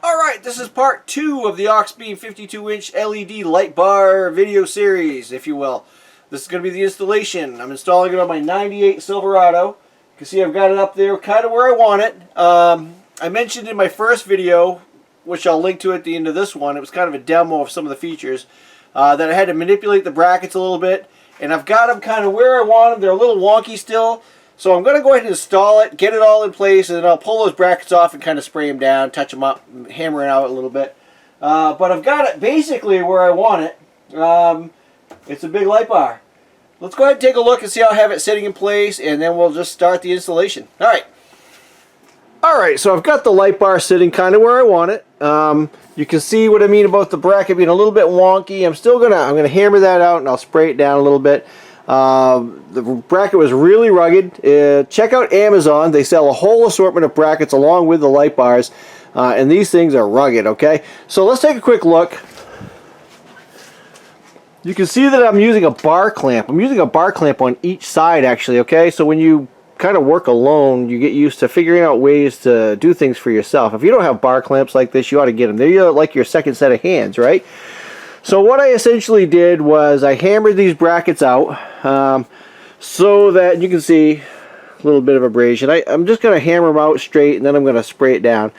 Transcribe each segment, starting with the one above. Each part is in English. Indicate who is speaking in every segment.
Speaker 1: Alright, this is part 2 of the Auxbeam 52-inch LED light bar video series, if you will. This is going to be the installation. I'm installing it on my 98 Silverado. You can see I've got it up there kind of where I want it. I mentioned in my first video, which I'll link to at the end of this one, it was kind of a demo of some of the features, that I had to manipulate the brackets a little bit. And I've got them kind of where I want them. They're a little wonky still. So I'm going to go ahead and install it, get it all in place, and then I'll pull those brackets off and kind of spray them down, touch them up, hammer it out a little bit. But I've got it basically where I want it. It's a big light bar. Let's go ahead and take a look and see how I have it sitting in place, and then we'll just start the installation. Alright, so I've got the light bar sitting kind of where I want it. You can see what I mean about the bracket being a little bit wonky. I'm gonna hammer that out and I'll spray it down a little bit. The bracket was really rugged. Check out Amazon. They sell a whole assortment of brackets along with the light bars, and these things are rugged. Okay, so let's take a quick look. You can see that I'm using a bar clamp. I'm using a bar clamp on each side actually. Okay, so when you kind of work alone, you get used to figuring out ways to do things for yourself. If you don't have bar clamps like this, you ought to get them. They're like your second set of hands, right? So what I essentially did was I hammered these brackets out so that you can see a little bit of abrasion. I'm just going to hammer them out straight and then I'm going to spray it down.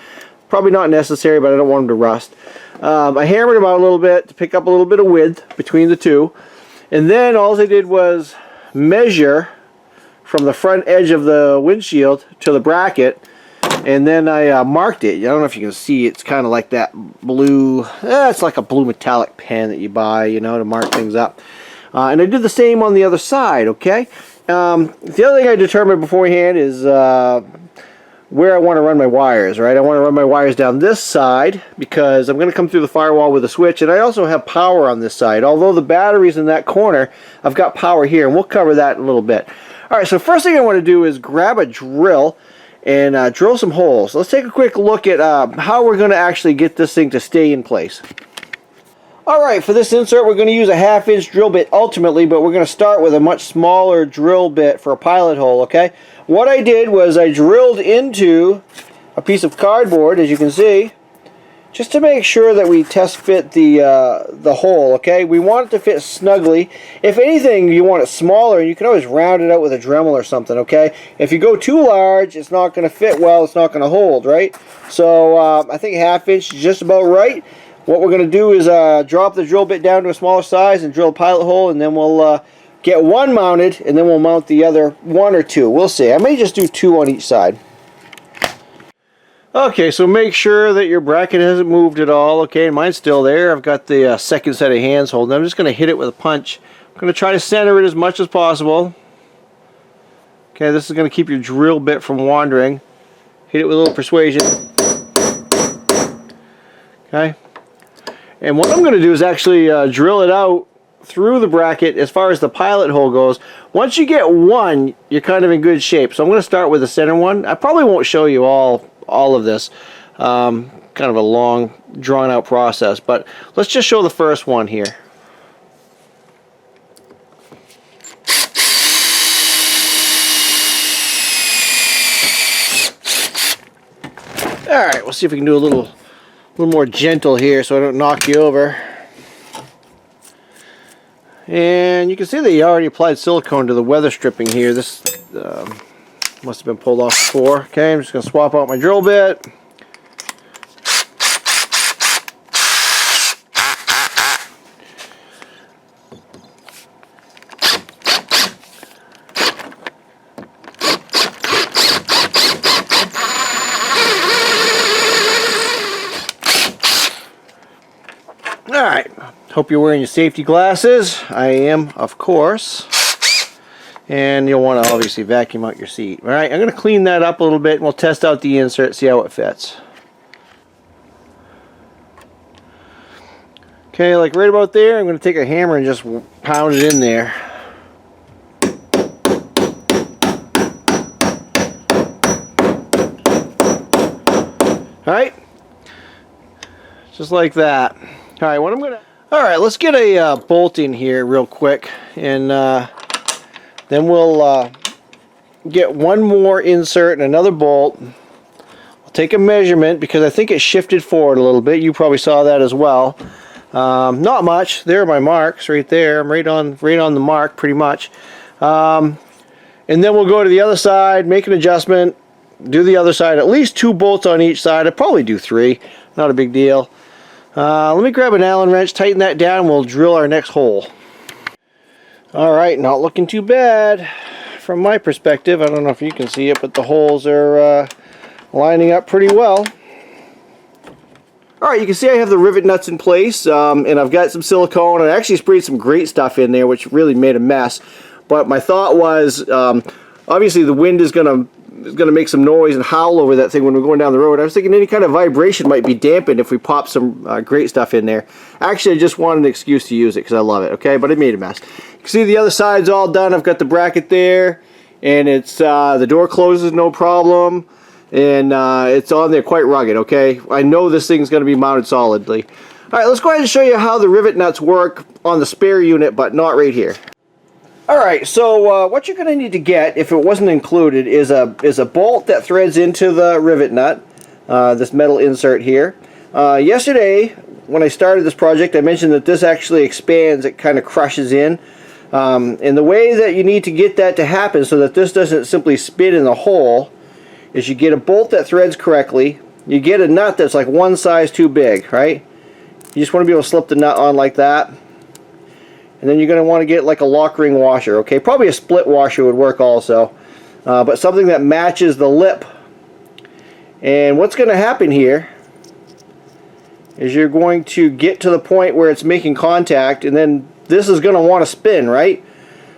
Speaker 1: Probably not necessary, but I don't want them to rust. I hammered them out a little bit to pick up a little bit of width between the two. And then all I did was measure from the front edge of the windshield to the bracket, and then I marked it. I don't know if you can see, it's kind of like that blue, it's like a blue metallic pen that you buy, you know, to mark things up. And I did the same on the other side, okay? The other thing I determined beforehand is where I want to run my wires, right? I want to run my wires down this side because I'm going to come through the firewall with a switch, and I also have power on this side. Although the battery's in that corner, I've got power here, and we'll cover that in a little bit. Alright, so first thing I want to do is grab a drill and drill some holes. Let's take a quick look at how we're going to actually get this thing to stay in place. Alright, for this insert we're going to use a 1/2 inch drill bit ultimately, but we're going to start with a much smaller drill bit for a pilot hole, okay? What I did was I drilled into a piece of cardboard, as you can see, just to make sure that we test fit the hole, okay? We want it to fit snugly. If anything, you want it smaller, and you can always round it out with a Dremel or something, okay? If you go too large, it's not going to fit well, it's not going to hold, right? So I think 1/2 inch is just about right. What we're going to do is drop the drill bit down to a smaller size and drill a pilot hole, and then we'll get one mounted, and then we'll mount the other one or two. We'll see. I may just do 2 on each side. Okay, so make sure that your bracket hasn't moved at all. Okay, mine's still there. I've got the second set of hands holding. I'm just going to hit it with a punch. I'm going to try to center it as much as possible. Okay, this is going to keep your drill bit from wandering. Hit it with a little persuasion. Okay. And what I'm going to do is actually drill it out through the bracket as far as the pilot hole goes. Once you get one, you're kind of in good shape. So I'm going to start with the center one. I probably won't show you all of this. Kind of a long, drawn out process. But let's just show the first one here. Alright, we'll see if we can do a little more gentle here so I don't knock you over. And you can see that you already applied silicone to the weather stripping here. This must have been pulled off before. Okay, I'm just going to swap out my drill bit. Alright, hope you're wearing your safety glasses. I am, of course. And you'll want to obviously vacuum out your seat. Alright, I'm going to clean that up a little bit and we'll test out the insert, see how it fits. Okay, like right about there, I'm going to take a hammer and just pound it in there. Alright, just like that. Alright, what I'm going to... Alright, let's get a bolt in here real quick, and then we'll get one more insert and another bolt. I'll take a measurement because I think it shifted forward a little bit. You probably saw that as well. Not much. There are my marks right there. I'm right on the mark pretty much. And then we'll go to the other side, make an adjustment, do the other side. At least 2 bolts on each side. I'd probably do 3. Not a big deal. Let me grab an Allen wrench, tighten that down, and we'll drill our next hole. Alright, not looking too bad from my perspective. I don't know if you can see it, but the holes are lining up pretty well. Alright, you can see I have the rivet nuts in place, and I've got some silicone. I actually sprayed some great stuff in there, which really made a mess. But my thought was, obviously the wind is going to make some noise and howl over that thing when we're going down the road. I was thinking any kind of vibration might be dampened if we pop some great stuff in there. Actually, I just wanted an excuse to use it because I love it, okay? But it made a mess. You can see the other side's all done. I've got the bracket there, and it's the door closes no problem, and it's on there quite rugged, okay? I know this thing's going to be mounted solidly. All right, let's go ahead and show you how the rivet nuts work on the spare unit, but not right here. Alright, so what you're going to need to get, if it wasn't included, is a bolt that threads into the rivet nut, this metal insert here. Yesterday, when I started this project, I mentioned that this actually expands, it kind of crushes in. And the way that you need to get that to happen so that this doesn't simply spin in the hole, is you get a bolt that threads correctly, you get a nut that's like one size too big, right? You just want to be able to slip the nut on like that. And then you're going to want to get like a lock ring washer, okay? Probably a split washer would work also. But something that matches the lip. And what's going to happen here is you're going to get to the point where it's making contact, and then this is going to want to spin, right?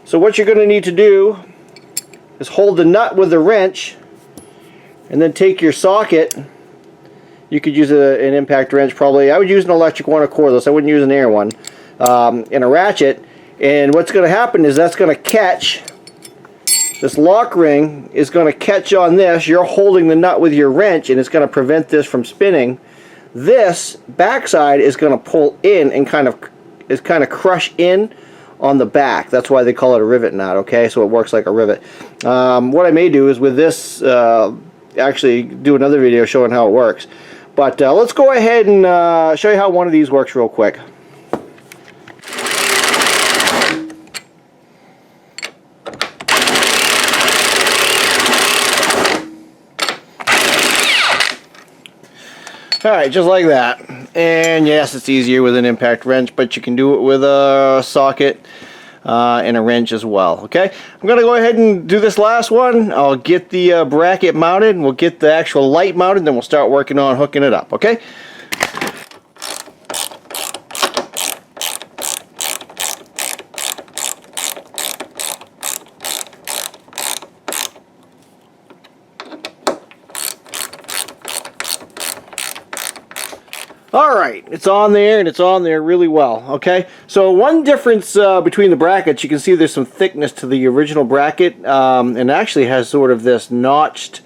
Speaker 1: So what you're going to need to do is hold the nut with the wrench, and then take your socket. You could use an impact wrench probably. I would use an electric one or cordless. I wouldn't use an air one. In a ratchet, and what's going to happen is that's going to catch, this lock ring is going to catch on this. You're holding the nut with your wrench, and it's going to prevent this from spinning. This backside is going to pull in and kind of crush in on the back. That's why they call it a rivet nut, okay? So it works like a rivet. What I may do is with this actually do another video showing how it works. But let's go ahead and show you how one of these works real quick. Alright, just like that. And yes, it's easier with an impact wrench, but you can do it with a socket and a wrench as well. Okay, I'm going to go ahead and do this last one. I'll get the bracket mounted, and we'll get the actual light mounted, then we'll start working on hooking it up. Okay? Alright, it's on there, and it's on there really well, okay? So one difference between the brackets, you can see there's some thickness to the original bracket, and it actually has sort of this notched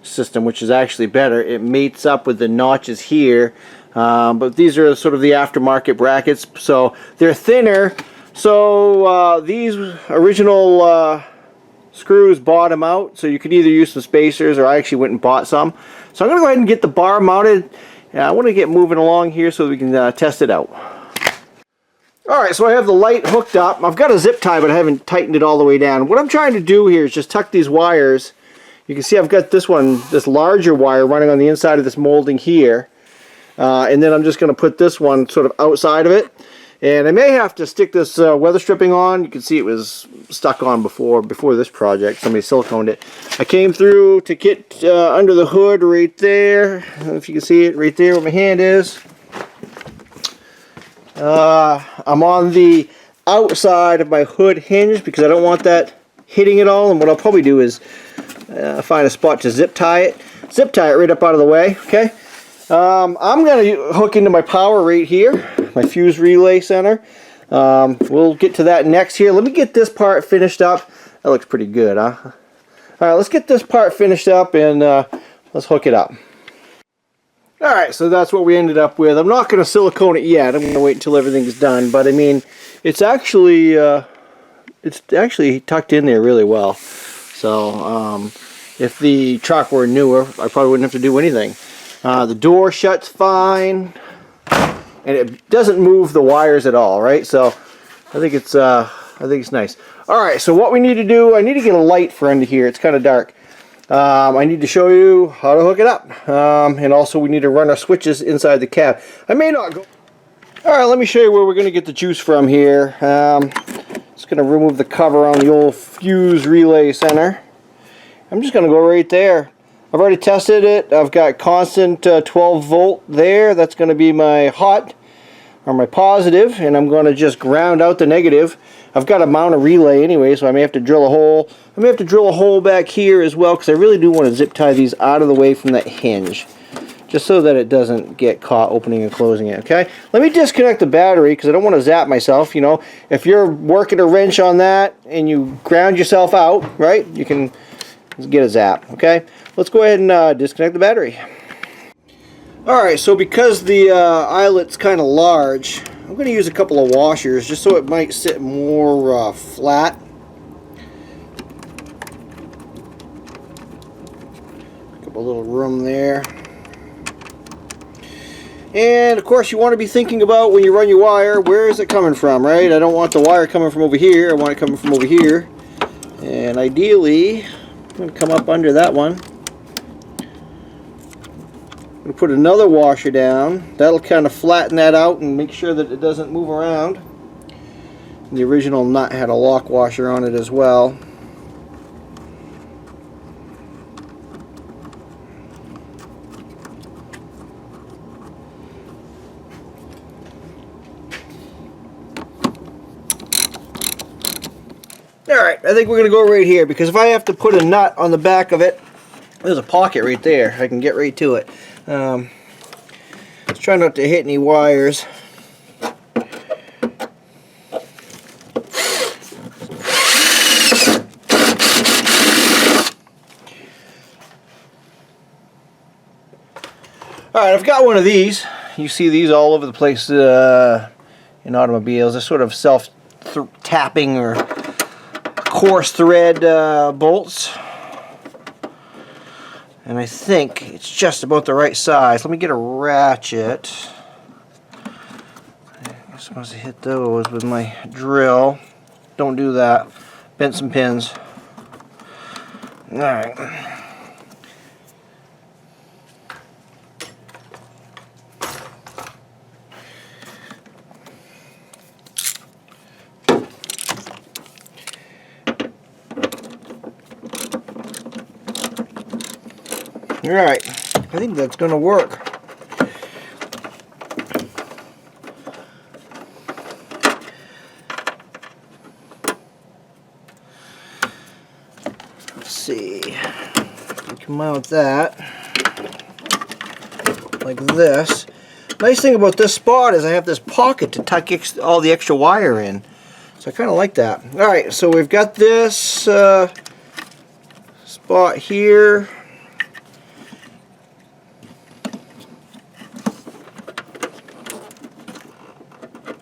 Speaker 1: system, which is actually better. It mates up with the notches here, but these are sort of the aftermarket brackets, so they're thinner. So these original screws bottom out, so you could either use some spacers, or I actually went and bought some. So I'm going to go ahead and get the bar mounted. I want to get moving along here so we can test it out. Alright, so I have the light hooked up. I've got a zip tie, but I haven't tightened it all the way down. What I'm trying to do here is just tuck these wires. You can see I've got this one, this larger wire running on the inside of this molding here. And then I'm just going to put this one sort of outside of it. And I may have to stick this weather stripping on. You can see it was stuck on before this project. Somebody siliconed it. I came through to get under the hood right there. I don't know if you can see it right there where my hand is. I'm on the outside of my hood hinge because I don't want that hitting it all. And what I'll probably do is find a spot to zip tie it. Zip tie it right up out of the way. Okay. I'm going to hook into my power right here, my fuse relay center. We'll get to that next here. Let me get this part finished up. That looks pretty good, huh? Alright, let's get this part finished up and let's hook it up. Alright, so that's what we ended up with. I'm not going to silicone it yet. I'm going to wait until everything's done. But I mean, it's actually tucked in there really well. So, If the truck were newer, I probably wouldn't have to do anything. The door shuts fine, and it doesn't move the wires at all, right? So I think it's nice. All right, so what we need to do, I need to get a light for under here. It's kind of dark. I need to show you how to hook it up, and also we need to run our switches inside the cab. I may not go. All right, let me show you where we're going to get the juice from here. Just going to remove the cover on the old fuse relay center. I'm just going to go right there. I've already tested it. I've got constant 12 volt there. That's going to be my hot or my positive, and I'm going to just ground out the negative. I've got to mount a relay anyway, so I may have to drill a hole. I may have to drill a hole back here as well, because I really do want to zip tie these out of the way from that hinge, just so that it doesn't get caught opening and closing it. Okay, let me disconnect the battery because I don't want to zap myself. You know, if you're working a wrench on that and you ground yourself out, right, you can get a zap. Okay, let's go ahead and disconnect the battery. Alright, so because the eyelet's kind of large, I'm going to use a couple of washers just so it might sit more flat. Pick up a little room there. And of course you want to be thinking about when you run your wire, where is it coming from, right? I don't want the wire coming from over here, I want it coming from over here. And ideally, I'm going to come up under that one. I'm going to put another washer down. That'll kind of flatten that out and make sure that it doesn't move around. The original nut had a lock washer on it as well. Alright, I think we're going to go right here, because if I have to put a nut on the back of it, there's a pocket right there. I can get right to it. Let's try not to hit any wires. Alright, I've got one of these. You see these all over the place in automobiles. They're sort of self-tapping or coarse thread bolts. And I think it's just about the right size. Let me get a ratchet. I'm supposed to hit those with my drill. Don't do that. Bent some pins. Alright. Alright, I think that's going to work. Let's see, we can mount that like this. Nice thing about this spot is I have this pocket to tuck all the extra wire in. So I kind of like that. Alright, so we've got this spot here.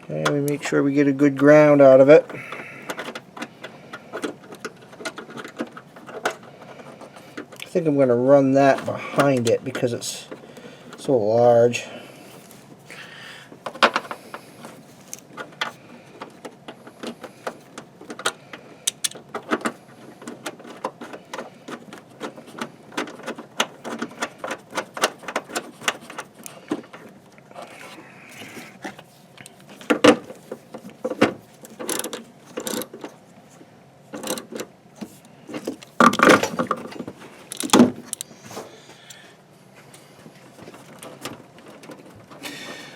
Speaker 1: Okay, we make sure we get a good ground out of it. I think I'm going to run that behind it because it's so large.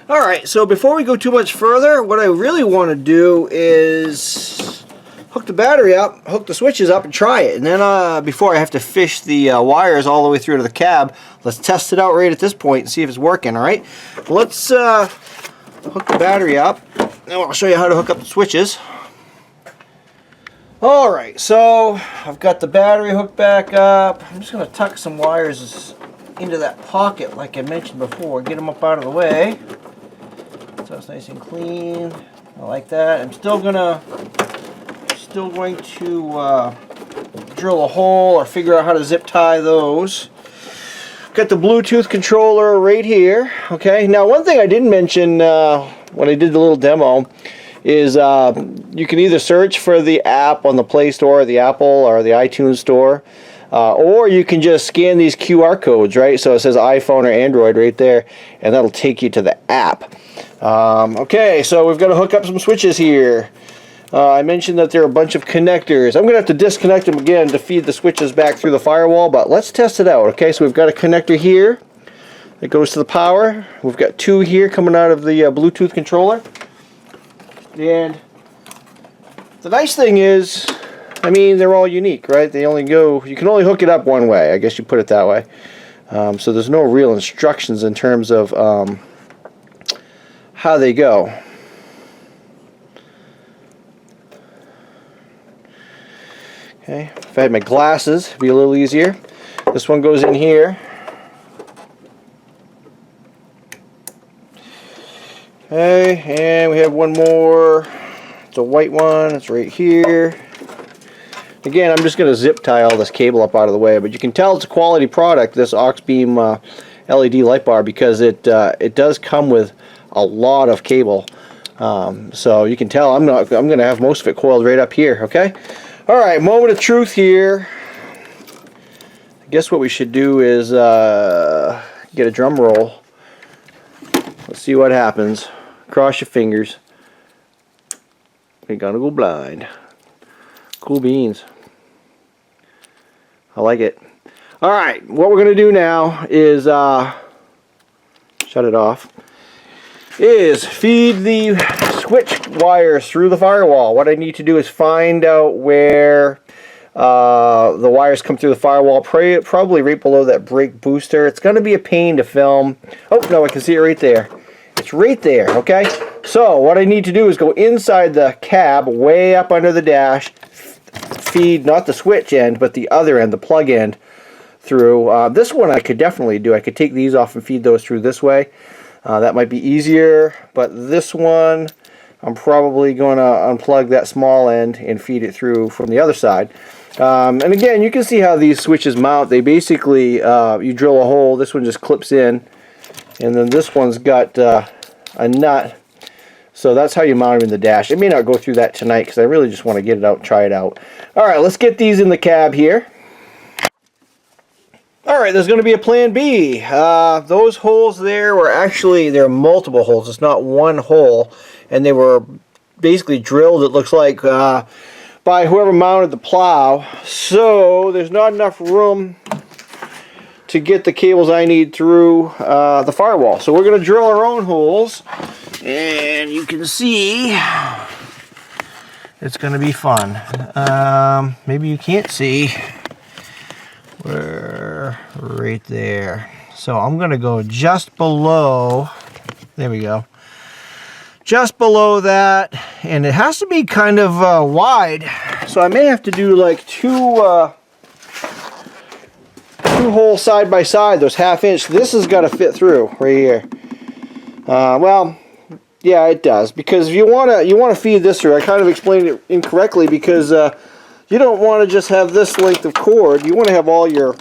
Speaker 1: Alright, so before we go too much further, what I really want to do is hook the battery up, hook the switches up, and try it. And then before I have to fish the wires all the way through to the cab, let's test it out right at this point and see if it's working, alright? Let's hook the battery up, and I'll show you how to hook up the switches. Alright, so I've got the battery hooked back up. I'm just going to tuck some wires into that pocket like I mentioned before, get them up out of the way. So it's nice and clean. I like that. I'm still going to drill a hole or figure out how to zip tie those. Got the Bluetooth controller right here. Okay, now one thing I didn't mention when I did the little demo is you can either search for the app on the Play Store, or the Apple or the iTunes Store, or you can just scan these QR codes, right? So it says iPhone or Android right there, and that'll take you to the app. Okay, so we've got to hook up some switches here. I mentioned that there are a bunch of connectors. I'm going to have to disconnect them again to feed the switches back through the firewall, but let's test it out. Okay, so we've got a connector here that goes to the power. We've got two here coming out of the Bluetooth controller. And the nice thing is, I mean, they're all unique, right? They only go, you can only hook it up one way, I guess you put it that way. So there's no real instructions in terms of how they go. Okay, if I had my glasses, it'd be a little easier. This one goes in here. Okay, and we have one more. It's a white one. It's right here. Again, I'm just going to zip tie all this cable up out of the way, but you can tell it's a quality product, this Auxbeam LED light bar, because it does come with a lot of cable. So you can tell I'm going to have most of it coiled right up here. Okay. All right, moment of truth here. I guess what we should do is get a drum roll. Let's see what happens. Cross your fingers. We're gonna go blind. Cool beans. I like it. All right, what we're gonna do now is shut it off. Is feed the switch wires through the firewall. What I need to do is find out where the wires come through the firewall, probably right below that brake booster. It's going to be a pain to film. Oh, no, I can see it right there. It's right there, okay? So what I need to do is go inside the cab, way up under the dash, feed not the switch end, but the other end, the plug end, through. This one I could definitely do. I could take these off and feed those through this way. That might be easier, but this one, I'm probably going to unplug that small end and feed it through from the other side. And again, you can see how these switches mount. They basically, you drill a hole, this one just clips in, and then this one's got a nut. So that's how you mount them in the dash. I may not go through that tonight because I really just want to get it out and try it out. Alright, let's get these in the cab here. Alright, there's going to be a plan B. Those holes there were actually, there are multiple holes. It's not one hole. And they were basically drilled, it looks like, by whoever mounted the plow. So there's not enough room to get the cables I need through the firewall. So we're going to drill our own holes. And you can see it's going to be fun. Maybe you can't see. We're right there. So I'm going to go just below. There we go. Just below that. And it has to be kind of wide. So I may have to do like two holes side by side. Those 1/2 inch. This has got to fit through right here. Well, yeah, it does. Because if you want to feed this through, I kind of explained it incorrectly because you don't want to just have this length of cord. You want to have all your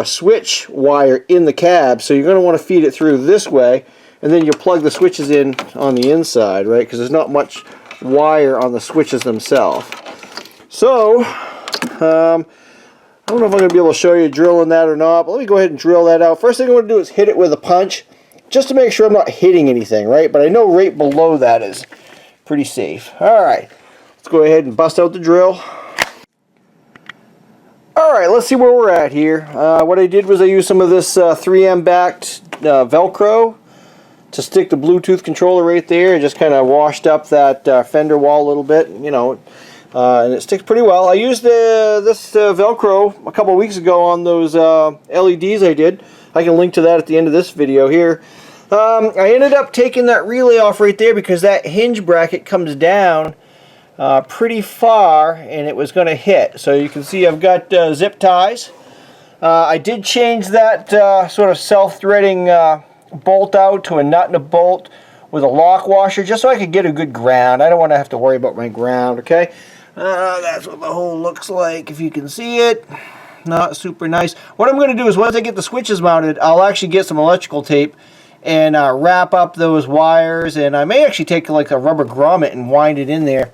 Speaker 1: switch wire in the cab. So you're going to want to feed it through this way, and then you plug the switches in on the inside, right? Because there's not much wire on the switches themselves. So I don't know if I'm going to be able to show you drilling that or not, but let me go ahead and drill that out. First thing I'm going to do is hit it with a punch, just to make sure I'm not hitting anything, right? But I know right below that is pretty safe. All right, let's go ahead and bust out the drill. Alright, let's see where we're at here. What I did was I used some of this 3M backed Velcro to stick the Bluetooth controller right there. I just kind of washed up that fender wall a little bit, you know, and it sticks pretty well. I used this Velcro a couple weeks ago on those LEDs I did. I can link to that at the end of this video here. I ended up taking that relay off right there because that hinge bracket comes down pretty far, and it was going to hit. So you can see I've got zip ties. I did change that sort of self-threading bolt out to a nut and a bolt with a lock washer, just so I could get a good ground. I don't want to have to worry about my ground, okay? That's what the hole looks like, if you can see it. Not super nice. What I'm going to do is once I get the switches mounted, I'll actually get some electrical tape and wrap up those wires, and I may actually take like a rubber grommet and wind it in there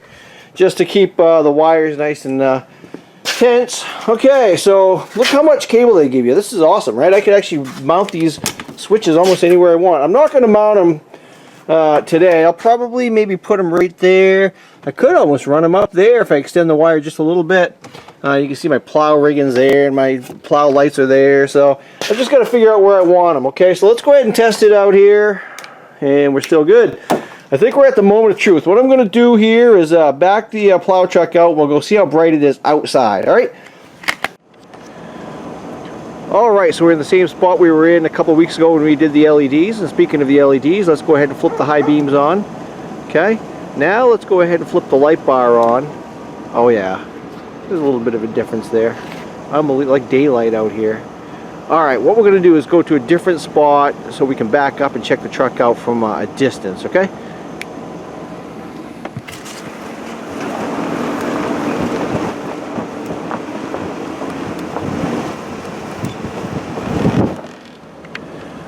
Speaker 1: just to keep the wires nice and tense. Okay, so look how much cable they give you. This is awesome, right? I could actually mount these switches almost anywhere I want. I'm not going to mount them today. I'll probably maybe put them right there. I could almost run them up there if I extend the wire just a little bit. You can see my plow rigging's there and my plow lights are there. So I've just got to figure out where I want them. Okay, so let's go ahead and test it out here. And we're still good. I think we're at the moment of truth. What I'm going to do here is back the plow truck out. We'll go see how bright it is outside. All right. Alright, so we're in the same spot we were in a couple weeks ago when we did the LEDs. And speaking of the LEDs, let's go ahead and flip the high beams on. Okay, now let's go ahead and flip the light bar on. Oh yeah, there's a little bit of a difference there. Unbelievable, like daylight out here. Alright, what we're going to do is go to a different spot so we can back up and check the truck out from a distance, okay?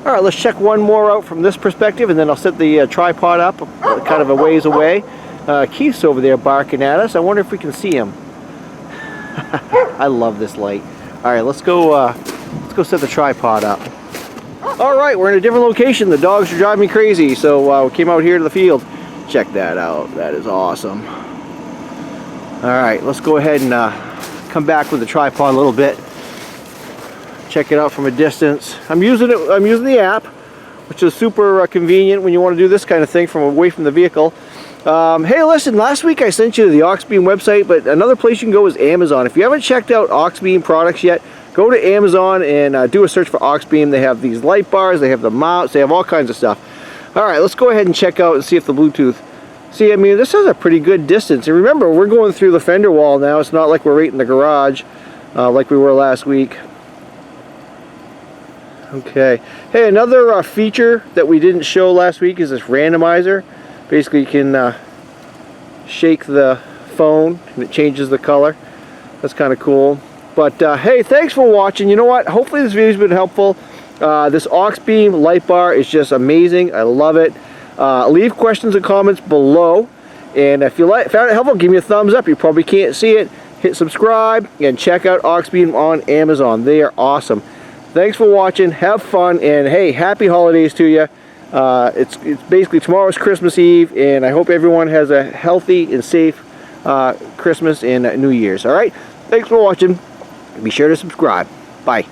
Speaker 1: Alright, let's check one more out from this perspective, and then I'll set the tripod up kind of a ways away. Keith's over there barking at us. I wonder if we can see him. I love this light. Alright, let's go set the tripod up. Alright, we're in a different location. The dogs are driving me crazy, so we came out here to the field. Check that out. That is awesome. Alright, let's go ahead and come back with the tripod a little bit. Check it out from a distance. I'm using the app, which is super convenient when you want to do this kind of thing from away from the vehicle. Hey, listen, last week I sent you to the Auxbeam website, but another place you can go is Amazon. If you haven't checked out Auxbeam products yet, go to Amazon and do a search for Auxbeam. They have these light bars, they have the mounts, they have all kinds of stuff. Alright, let's go ahead and check out and see if the Bluetooth... See, I mean, this is a pretty good distance. And remember, we're going through the fender wall now. It's not like we're right in the garage like we were last week. Okay. Hey, another feature that we didn't show last week is this randomizer. Basically, you can shake the phone and it changes the color. That's kind of cool. But hey, thanks for watching. You know what? Hopefully this video's been helpful. This Auxbeam light bar is just amazing. I love it. Leave questions and comments below. And if you found it helpful, give me a thumbs up. You probably can't see it. Hit subscribe and check out Auxbeam on Amazon. They are awesome. Thanks for watching. Have fun, and hey, happy holidays to you. It's basically tomorrow's Christmas Eve, and I hope everyone has a healthy and safe Christmas and New Year's. All right? Thanks for watching. Be sure to subscribe. Bye.